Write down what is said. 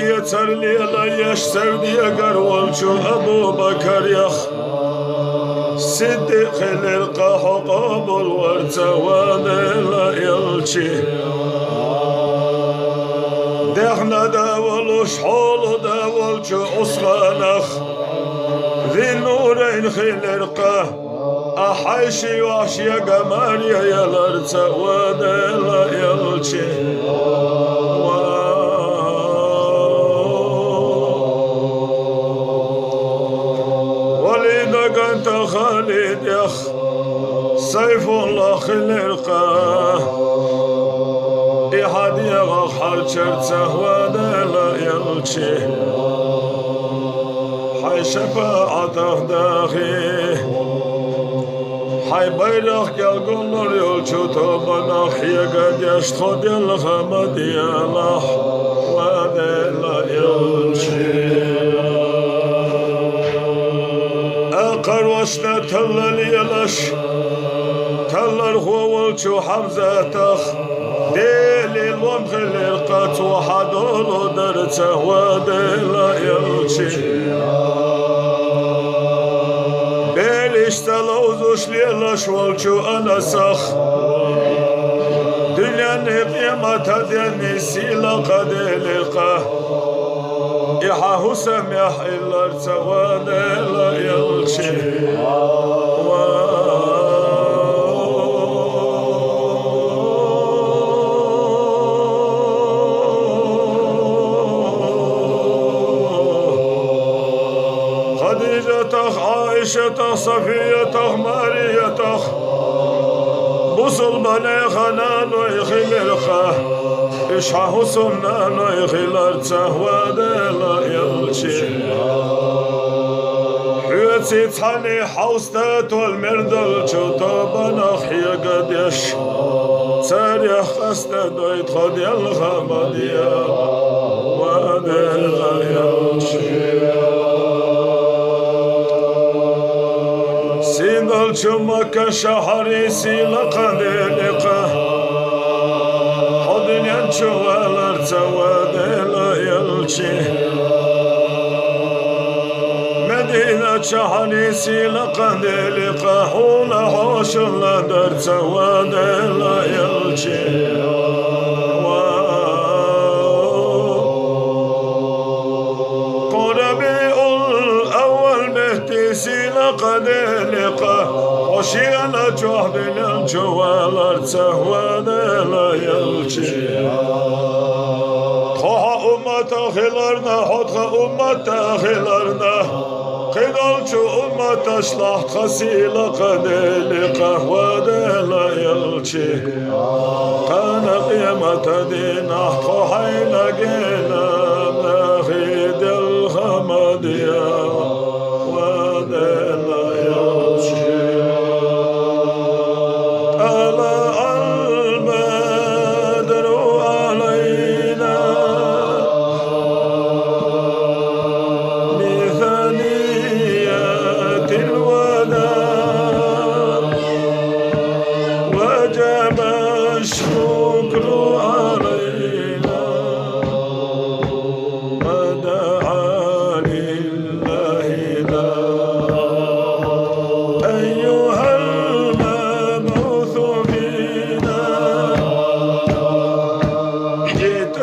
yeterli la yaş sevdiye garvalçu Ebu Bakar yak Siddiq ilqa hukabul vartavane la yalçi Dehne devaluş holu devalçu Osmanah Zi nureyn khilirqa Ahayşi vahşiye gamar yayalar tavane la yalçi أنت خالد يخ سيف الله خلقه إحد يغخ حرشرته ودلا يلشي حي شفاعته داخي حي بيرخ يلقلر يلشو توبناخ يقد يشتخد يلخمد يلح ودلا يلشي قروشنا تلل يلش تلل خوالشو حمزة تخ ديلي الوم خلقات وحدول درته ودلا يلشي بيلش تلوزوش ليلش والشو أنا سخ دنيا نقيمة ديني سيلا قد لقاه يحاهو سميح إلا ارتوانا لا يلشي خديجة عائشة صفية مارية بصل بني خنان ويخلقه إشحه سنان ويخلر تهوادلا يلشي حيوتي تحني حوستات والمردل شطابنا خيا قد يش تاريخ قصد دويت خد يلخمديا وادلا يلشي سيندل شمك شهري سيلقا دلقا Çuvalar tavadela yalçı Medine çahanisiyle kandili kahula hoşunla der tavadela yalçı Korabi'ul evvel mehtisiyle kandili hoşiyana çohdilen çuvalar tavadela yalçı Tağılarına, hodga ummat tağılarına Qidalçu ummat aşlah qasila qadeli qahvada la yalçi Qana qiyamata dinah qohayla gena Nahidel hamadiya Wada la yalçi Ala al-badru alayna الشكر علينا ودعا لله لا أيها المبعوث فينا جئت